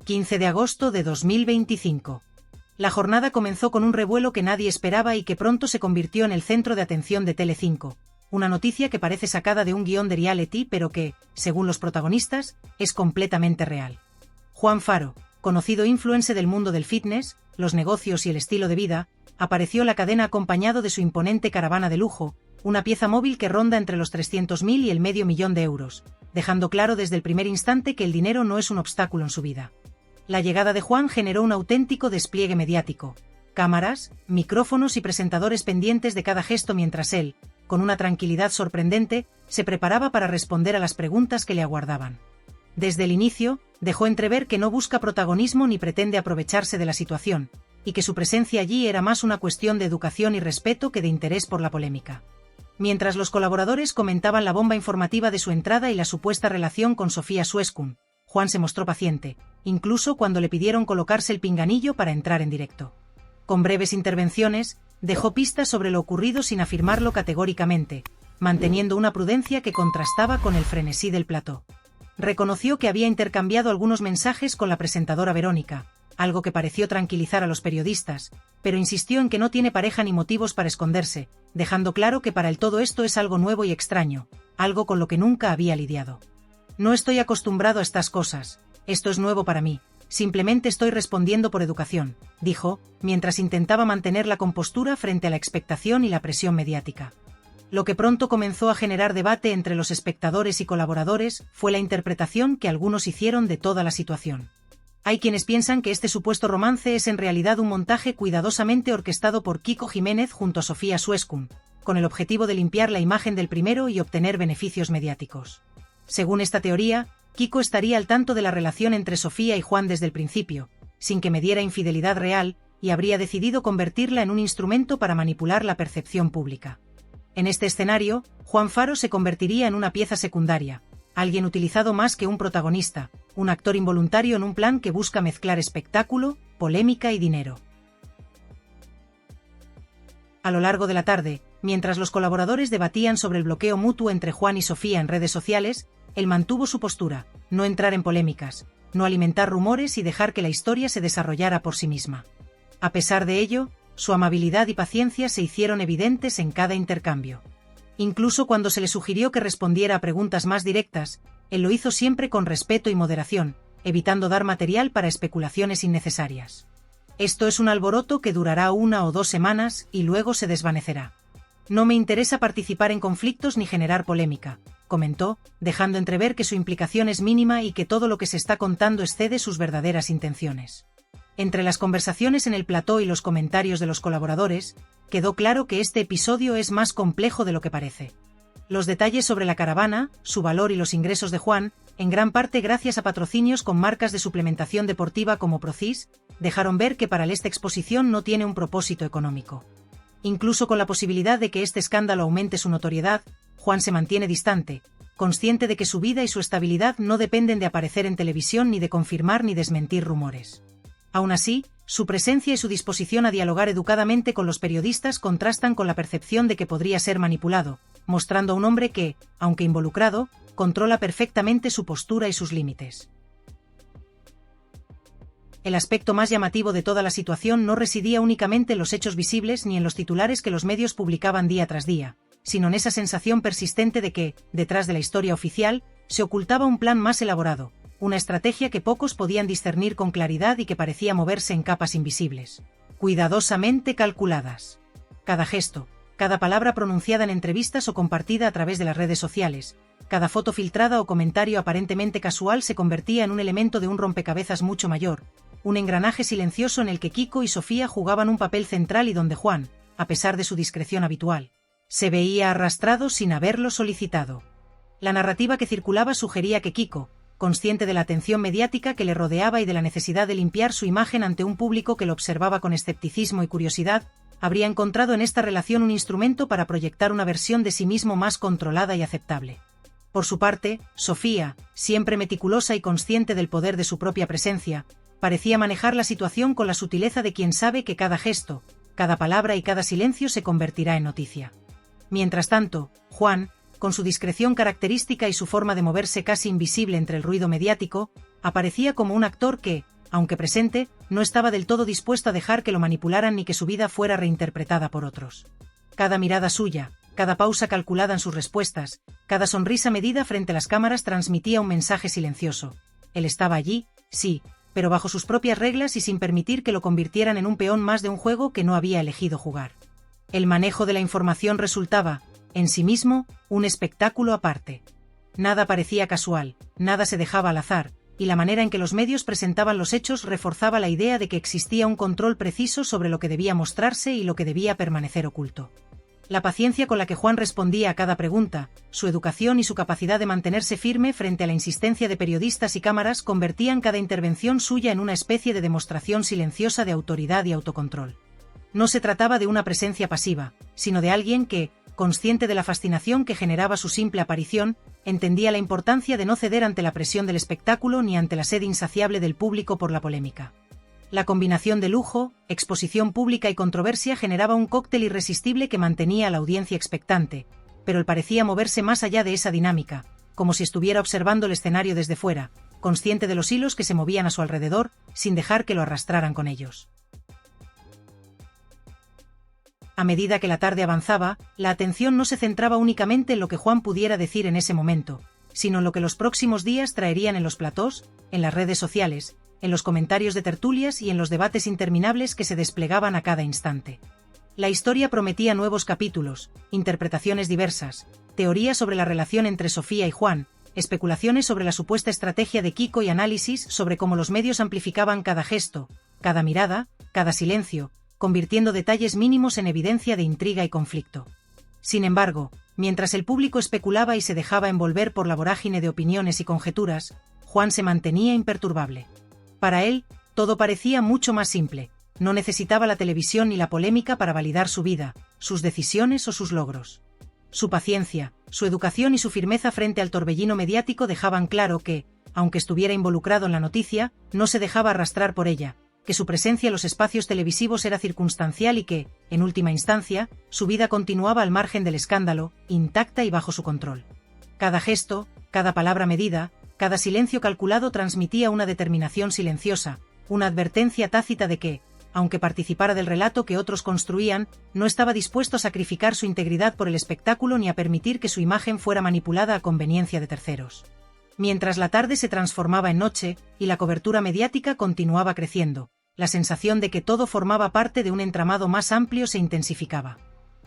15 de agosto de 2025. La jornada comenzó con un revuelo que nadie esperaba y que pronto se convirtió en el centro de atención de Telecinco. Una noticia que parece sacada de un guión de reality, pero que, según los protagonistas, es completamente real. Juan Faro, conocido influencer del mundo del fitness, los negocios y el estilo de vida, apareció en la cadena acompañado de su imponente caravana de lujo, una pieza móvil que ronda entre los 300.000 y el $500.000 de euros, dejando claro desde el primer instante que el dinero no es un obstáculo en su vida. La llegada de Juan generó un auténtico despliegue mediático. Cámaras, micrófonos y presentadores pendientes de cada gesto mientras él, con una tranquilidad sorprendente, se preparaba para responder a las preguntas que le aguardaban. Desde el inicio, dejó entrever que no busca protagonismo ni pretende aprovecharse de la situación, y que su presencia allí era más una cuestión de educación y respeto que de interés por la polémica. Mientras los colaboradores comentaban la bomba informativa de su entrada y la supuesta relación con Sofía Sueskun, Juan se mostró paciente, incluso cuando le pidieron colocarse el pinganillo para entrar en directo. Con breves intervenciones, dejó pistas sobre lo ocurrido sin afirmarlo categóricamente, manteniendo una prudencia que contrastaba con el frenesí del plató. Reconoció que había intercambiado algunos mensajes con la presentadora Verónica, algo que pareció tranquilizar a los periodistas, pero insistió en que no tiene pareja ni motivos para esconderse, dejando claro que para él todo esto es algo nuevo y extraño, algo con lo que nunca había lidiado. No estoy acostumbrado a estas cosas, esto es nuevo para mí, simplemente estoy respondiendo por educación, dijo, mientras intentaba mantener la compostura frente a la expectación y la presión mediática. Lo que pronto comenzó a generar debate entre los espectadores y colaboradores fue la interpretación que algunos hicieron de toda la situación. Hay quienes piensan que este supuesto romance es en realidad un montaje cuidadosamente orquestado por Kiko Jiménez junto a Sofía Sueskun, con el objetivo de limpiar la imagen del primero y obtener beneficios mediáticos. Según esta teoría, Kiko estaría al tanto de la relación entre Sofía y Juan desde el principio, sin que mediera infidelidad real, y habría decidido convertirla en un instrumento para manipular la percepción pública. En este escenario, Juan Faro se convertiría en una pieza secundaria, alguien utilizado más que un protagonista, un actor involuntario en un plan que busca mezclar espectáculo, polémica y dinero. A lo largo de la tarde, mientras los colaboradores debatían sobre el bloqueo mutuo entre Juan y Sofía en redes sociales, él mantuvo su postura, no entrar en polémicas, no alimentar rumores y dejar que la historia se desarrollara por sí misma. A pesar de ello, su amabilidad y paciencia se hicieron evidentes en cada intercambio. Incluso cuando se le sugirió que respondiera a preguntas más directas, él lo hizo siempre con respeto y moderación, evitando dar material para especulaciones innecesarias. Esto es un alboroto que durará 1 o 2 semanas y luego se desvanecerá. No me interesa participar en conflictos ni generar polémica, comentó, dejando entrever que su implicación es mínima y que todo lo que se está contando excede sus verdaderas intenciones. Entre las conversaciones en el plató y los comentarios de los colaboradores, quedó claro que este episodio es más complejo de lo que parece. Los detalles sobre la caravana, su valor y los ingresos de Juan, en gran parte gracias a patrocinios con marcas de suplementación deportiva como Procis, dejaron ver que para él esta exposición no tiene un propósito económico. Incluso con la posibilidad de que este escándalo aumente su notoriedad, Juan se mantiene distante, consciente de que su vida y su estabilidad no dependen de aparecer en televisión ni de confirmar ni desmentir rumores. Aún así, su presencia y su disposición a dialogar educadamente con los periodistas contrastan con la percepción de que podría ser manipulado, mostrando a un hombre que, aunque involucrado, controla perfectamente su postura y sus límites. El aspecto más llamativo de toda la situación no residía únicamente en los hechos visibles ni en los titulares que los medios publicaban día tras día, sino en esa sensación persistente de que, detrás de la historia oficial, se ocultaba un plan más elaborado, una estrategia que pocos podían discernir con claridad y que parecía moverse en capas invisibles, cuidadosamente calculadas. Cada gesto, cada palabra pronunciada en entrevistas o compartida a través de las redes sociales, cada foto filtrada o comentario aparentemente casual se convertía en un elemento de un rompecabezas mucho mayor, un engranaje silencioso en el que Kiko y Sofía jugaban un papel central y donde Juan, a pesar de su discreción habitual, se veía arrastrado sin haberlo solicitado. La narrativa que circulaba sugería que Kiko, consciente de la atención mediática que le rodeaba y de la necesidad de limpiar su imagen ante un público que lo observaba con escepticismo y curiosidad, habría encontrado en esta relación un instrumento para proyectar una versión de sí mismo más controlada y aceptable. Por su parte, Sofía, siempre meticulosa y consciente del poder de su propia presencia, parecía manejar la situación con la sutileza de quien sabe que cada gesto, cada palabra y cada silencio se convertirá en noticia. Mientras tanto, Juan, con su discreción característica y su forma de moverse casi invisible entre el ruido mediático, aparecía como un actor que, aunque presente, no estaba del todo dispuesto a dejar que lo manipularan ni que su vida fuera reinterpretada por otros. Cada mirada suya, cada pausa calculada en sus respuestas, cada sonrisa medida frente a las cámaras transmitía un mensaje silencioso. Él estaba allí, sí, pero bajo sus propias reglas y sin permitir que lo convirtieran en un peón más de un juego que no había elegido jugar. El manejo de la información resultaba, en sí mismo, un espectáculo aparte. Nada parecía casual, nada se dejaba al azar, y la manera en que los medios presentaban los hechos reforzaba la idea de que existía un control preciso sobre lo que debía mostrarse y lo que debía permanecer oculto. La paciencia con la que Juan respondía a cada pregunta, su educación y su capacidad de mantenerse firme frente a la insistencia de periodistas y cámaras convertían cada intervención suya en una especie de demostración silenciosa de autoridad y autocontrol. No se trataba de una presencia pasiva, sino de alguien que, consciente de la fascinación que generaba su simple aparición, entendía la importancia de no ceder ante la presión del espectáculo ni ante la sed insaciable del público por la polémica. La combinación de lujo, exposición pública y controversia generaba un cóctel irresistible que mantenía a la audiencia expectante, pero él parecía moverse más allá de esa dinámica, como si estuviera observando el escenario desde fuera, consciente de los hilos que se movían a su alrededor, sin dejar que lo arrastraran con ellos. A medida que la tarde avanzaba, la atención no se centraba únicamente en lo que Juan pudiera decir en ese momento, sino en lo que los próximos días traerían en los platós, en las redes sociales, en los comentarios de tertulias y en los debates interminables que se desplegaban a cada instante. La historia prometía nuevos capítulos, interpretaciones diversas, teorías sobre la relación entre Sofía y Juan, especulaciones sobre la supuesta estrategia de Kiko y análisis sobre cómo los medios amplificaban cada gesto, cada mirada, cada silencio, convirtiendo detalles mínimos en evidencia de intriga y conflicto. Sin embargo, mientras el público especulaba y se dejaba envolver por la vorágine de opiniones y conjeturas, Juan se mantenía imperturbable. Para él, todo parecía mucho más simple, no necesitaba la televisión ni la polémica para validar su vida, sus decisiones o sus logros. Su paciencia, su educación y su firmeza frente al torbellino mediático dejaban claro que, aunque estuviera involucrado en la noticia, no se dejaba arrastrar por ella, que su presencia en los espacios televisivos era circunstancial y que, en última instancia, su vida continuaba al margen del escándalo, intacta y bajo su control. Cada gesto, cada palabra medida, cada silencio calculado transmitía una determinación silenciosa, una advertencia tácita de que, aunque participara del relato que otros construían, no estaba dispuesto a sacrificar su integridad por el espectáculo ni a permitir que su imagen fuera manipulada a conveniencia de terceros. Mientras la tarde se transformaba en noche, y la cobertura mediática continuaba creciendo, la sensación de que todo formaba parte de un entramado más amplio se intensificaba.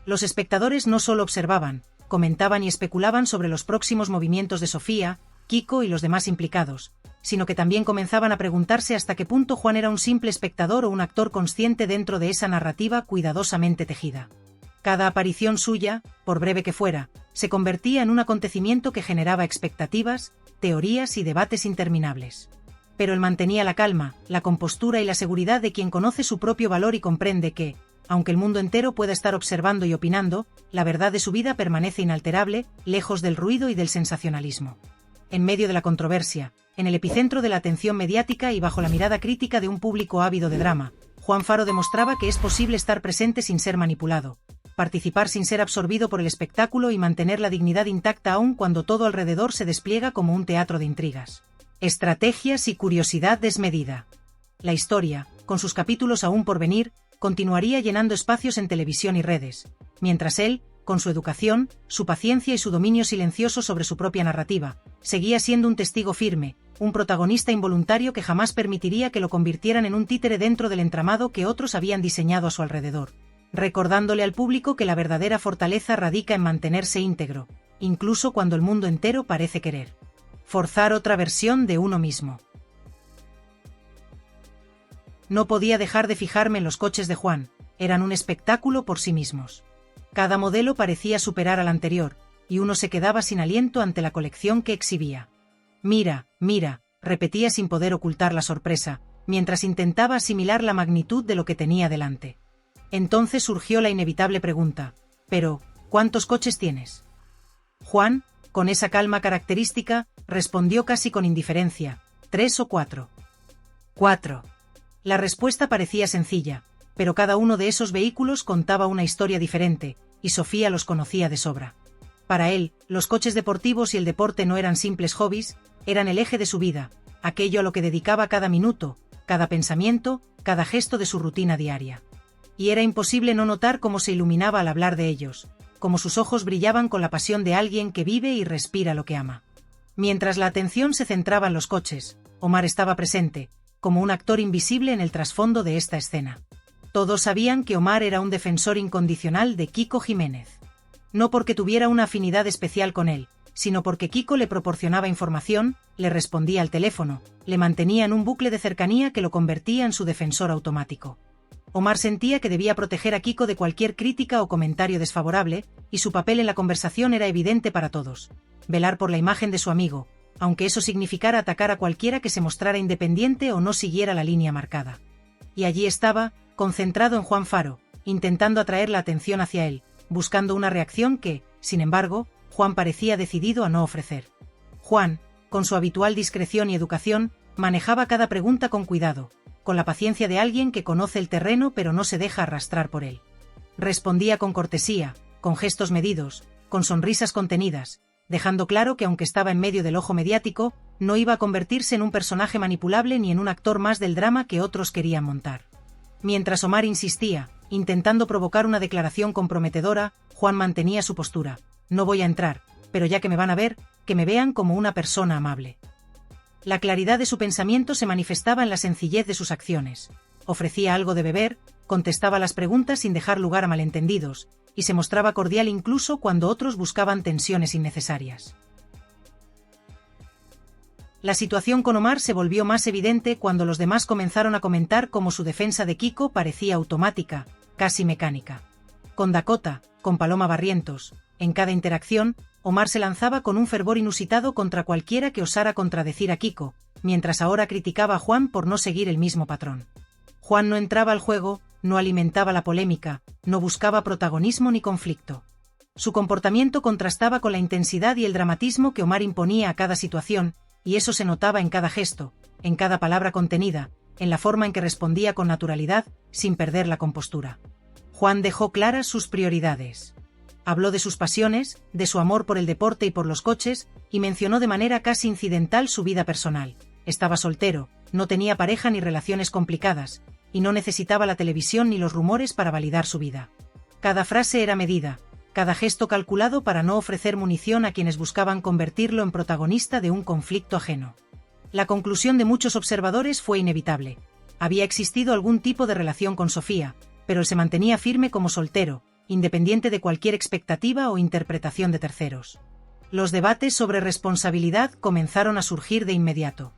Los espectadores no solo observaban, comentaban y especulaban sobre los próximos movimientos de Sofía, Kiko y los demás implicados, sino que también comenzaban a preguntarse hasta qué punto Juan era un simple espectador o un actor consciente dentro de esa narrativa cuidadosamente tejida. Cada aparición suya, por breve que fuera, se convertía en un acontecimiento que generaba expectativas, teorías y debates interminables. Pero él mantenía la calma, la compostura y la seguridad de quien conoce su propio valor y comprende que, aunque el mundo entero pueda estar observando y opinando, la verdad de su vida permanece inalterable, lejos del ruido y del sensacionalismo. En medio de la controversia, en el epicentro de la atención mediática y bajo la mirada crítica de un público ávido de drama, Juan Faro demostraba que es posible estar presente sin ser manipulado, participar sin ser absorbido por el espectáculo y mantener la dignidad intacta aun cuando todo alrededor se despliega como un teatro de intrigas, estrategias y curiosidad desmedida. La historia, con sus capítulos aún por venir, continuaría llenando espacios en televisión y redes, mientras él, con su educación, su paciencia y su dominio silencioso sobre su propia narrativa, seguía siendo un testigo firme, un protagonista involuntario que jamás permitiría que lo convirtieran en un títere dentro del entramado que otros habían diseñado a su alrededor, recordándole al público que la verdadera fortaleza radica en mantenerse íntegro, incluso cuando el mundo entero parece querer forzar otra versión de uno mismo. No podía dejar de fijarme en los coches de Juan, eran un espectáculo por sí mismos. Cada modelo parecía superar al anterior, y uno se quedaba sin aliento ante la colección que exhibía. «Mira, mira», repetía sin poder ocultar la sorpresa, mientras intentaba asimilar la magnitud de lo que tenía delante. Entonces surgió la inevitable pregunta: «¿Pero, cuántos coches tienes?» Juan, con esa calma característica, respondió casi con indiferencia: «¿3 o 4?» «4». La respuesta parecía sencilla, pero cada uno de esos vehículos contaba una historia diferente, y Sofía los conocía de sobra. Para él, los coches deportivos y el deporte no eran simples hobbies, eran el eje de su vida, aquello a lo que dedicaba cada minuto, cada pensamiento, cada gesto de su rutina diaria. Y era imposible no notar cómo se iluminaba al hablar de ellos, cómo sus ojos brillaban con la pasión de alguien que vive y respira lo que ama. Mientras la atención se centraba en los coches, Omar estaba presente, como un actor invisible en el trasfondo de esta escena. Todos sabían que Omar era un defensor incondicional de Kiko Jiménez. No porque tuviera una afinidad especial con él, sino porque Kiko le proporcionaba información, le respondía al teléfono, le mantenía en un bucle de cercanía que lo convertía en su defensor automático. Omar sentía que debía proteger a Kiko de cualquier crítica o comentario desfavorable, y su papel en la conversación era evidente para todos: velar por la imagen de su amigo, aunque eso significara atacar a cualquiera que se mostrara independiente o no siguiera la línea marcada. Y allí estaba, concentrado en Juan Faro, intentando atraer la atención hacia él, buscando una reacción que, sin embargo, Juan parecía decidido a no ofrecer. Juan, con su habitual discreción y educación, manejaba cada pregunta con cuidado, con la paciencia de alguien que conoce el terreno pero no se deja arrastrar por él. Respondía con cortesía, con gestos medidos, con sonrisas contenidas, dejando claro que aunque estaba en medio del ojo mediático, no iba a convertirse en un personaje manipulable ni en un actor más del drama que otros querían montar. Mientras Omar insistía, intentando provocar una declaración comprometedora, Juan mantenía su postura: no voy a entrar, pero ya que me van a ver, que me vean como una persona amable. La claridad de su pensamiento se manifestaba en la sencillez de sus acciones. Ofrecía algo de beber, contestaba las preguntas sin dejar lugar a malentendidos, y se mostraba cordial incluso cuando otros buscaban tensiones innecesarias. La situación con Omar se volvió más evidente cuando los demás comenzaron a comentar cómo su defensa de Kiko parecía automática, casi mecánica. Con Dakota, con Paloma Barrientos, en cada interacción, Omar se lanzaba con un fervor inusitado contra cualquiera que osara contradecir a Kiko, mientras ahora criticaba a Juan por no seguir el mismo patrón. Juan no entraba al juego, no alimentaba la polémica, no buscaba protagonismo ni conflicto. Su comportamiento contrastaba con la intensidad y el dramatismo que Omar imponía a cada situación, y eso se notaba en cada gesto, en cada palabra contenida, en la forma en que respondía con naturalidad, sin perder la compostura. Juan dejó claras sus prioridades. Habló de sus pasiones, de su amor por el deporte y por los coches, y mencionó de manera casi incidental su vida personal. Estaba soltero, no tenía pareja ni relaciones complicadas, y no necesitaba la televisión ni los rumores para validar su vida. Cada frase era medida, cada gesto calculado para no ofrecer munición a quienes buscaban convertirlo en protagonista de un conflicto ajeno. La conclusión de muchos observadores fue inevitable. Había existido algún tipo de relación con Sofía, pero él se mantenía firme como soltero, independiente de cualquier expectativa o interpretación de terceros. Los debates sobre responsabilidad comenzaron a surgir de inmediato.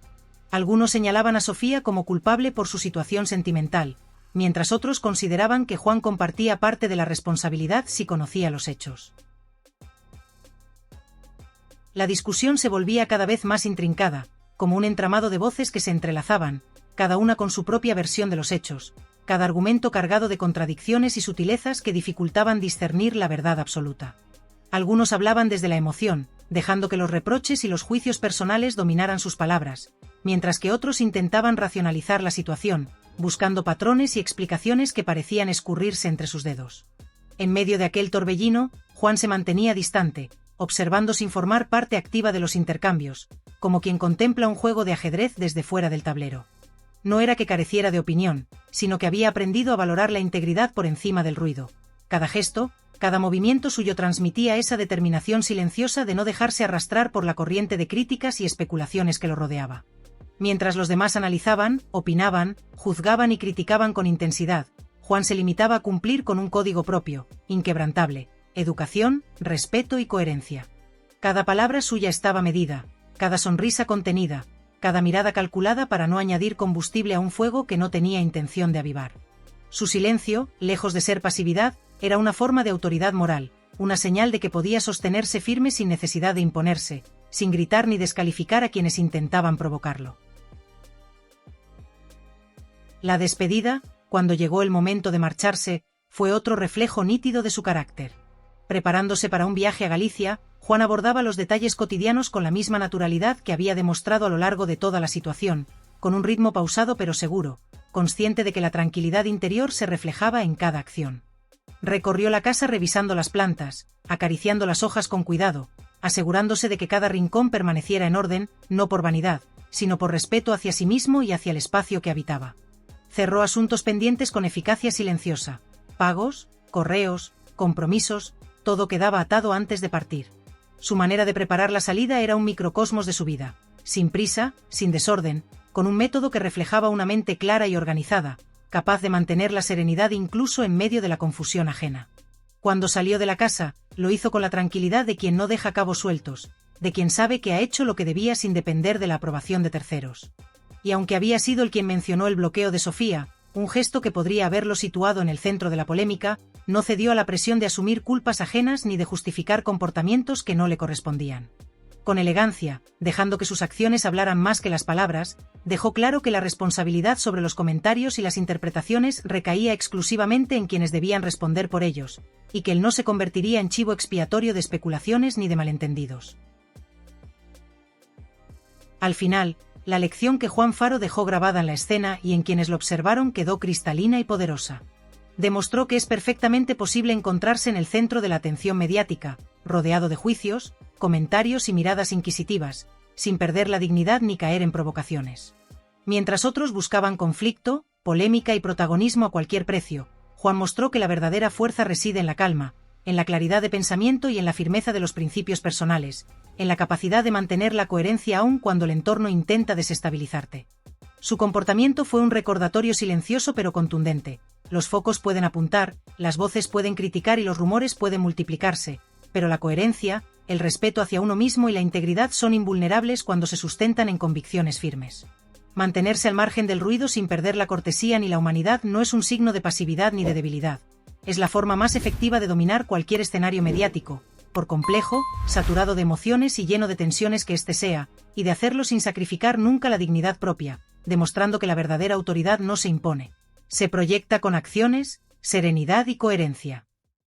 Algunos señalaban a Sofía como culpable por su situación sentimental, mientras otros consideraban que Juan compartía parte de la responsabilidad si conocía los hechos. La discusión se volvía cada vez más intrincada, como un entramado de voces que se entrelazaban, cada una con su propia versión de los hechos, cada argumento cargado de contradicciones y sutilezas que dificultaban discernir la verdad absoluta. Algunos hablaban desde la emoción, dejando que los reproches y los juicios personales dominaran sus palabras, mientras que otros intentaban racionalizar la situación, buscando patrones y explicaciones que parecían escurrirse entre sus dedos. En medio de aquel torbellino, Juan se mantenía distante, observando sin formar parte activa de los intercambios, como quien contempla un juego de ajedrez desde fuera del tablero. No era que careciera de opinión, sino que había aprendido a valorar la integridad por encima del ruido. Cada gesto, cada movimiento suyo transmitía esa determinación silenciosa de no dejarse arrastrar por la corriente de críticas y especulaciones que lo rodeaba. Mientras los demás analizaban, opinaban, juzgaban y criticaban con intensidad, Juan se limitaba a cumplir con un código propio, inquebrantable: educación, respeto y coherencia. Cada palabra suya estaba medida, cada sonrisa contenida, cada mirada calculada para no añadir combustible a un fuego que no tenía intención de avivar. Su silencio, lejos de ser pasividad, era una forma de autoridad moral, una señal de que podía sostenerse firme sin necesidad de imponerse, sin gritar ni descalificar a quienes intentaban provocarlo. La despedida, cuando llegó el momento de marcharse, fue otro reflejo nítido de su carácter. Preparándose para un viaje a Galicia, Juan abordaba los detalles cotidianos con la misma naturalidad que había demostrado a lo largo de toda la situación, con un ritmo pausado pero seguro, consciente de que la tranquilidad interior se reflejaba en cada acción. Recorrió la casa revisando las plantas, acariciando las hojas con cuidado, asegurándose de que cada rincón permaneciera en orden, no por vanidad, sino por respeto hacia sí mismo y hacia el espacio que habitaba. Cerró asuntos pendientes con eficacia silenciosa. Pagos, correos, compromisos, todo quedaba atado antes de partir. Su manera de preparar la salida era un microcosmos de su vida, sin prisa, sin desorden, con un método que reflejaba una mente clara y organizada, capaz de mantener la serenidad incluso en medio de la confusión ajena. Cuando salió de la casa, lo hizo con la tranquilidad de quien no deja cabos sueltos, de quien sabe que ha hecho lo que debía sin depender de la aprobación de terceros. Y aunque había sido el quien mencionó el bloqueo de Sofía, un gesto que podría haberlo situado en el centro de la polémica, no cedió a la presión de asumir culpas ajenas ni de justificar comportamientos que no le correspondían. Con elegancia, dejando que sus acciones hablaran más que las palabras, dejó claro que la responsabilidad sobre los comentarios y las interpretaciones recaía exclusivamente en quienes debían responder por ellos, y que él no se convertiría en chivo expiatorio de especulaciones ni de malentendidos. Al final, la lección que Juan Faro dejó grabada en la escena y en quienes lo observaron quedó cristalina y poderosa. Demostró que es perfectamente posible encontrarse en el centro de la atención mediática, rodeado de juicios, comentarios y miradas inquisitivas, sin perder la dignidad ni caer en provocaciones. Mientras otros buscaban conflicto, polémica y protagonismo a cualquier precio, Juan mostró que la verdadera fuerza reside en la calma, en la claridad de pensamiento y en la firmeza de los principios personales, en la capacidad de mantener la coherencia aun cuando el entorno intenta desestabilizarte. Su comportamiento fue un recordatorio silencioso pero contundente. Los focos pueden apuntar, las voces pueden criticar y los rumores pueden multiplicarse, pero la coherencia, el respeto hacia uno mismo y la integridad son invulnerables cuando se sustentan en convicciones firmes. Mantenerse al margen del ruido sin perder la cortesía ni la humanidad no es un signo de pasividad ni de debilidad. Es la forma más efectiva de dominar cualquier escenario mediático, por complejo, saturado de emociones y lleno de tensiones que éste sea, y de hacerlo sin sacrificar nunca la dignidad propia, demostrando que la verdadera autoridad no se impone. Se proyecta con acciones, serenidad y coherencia.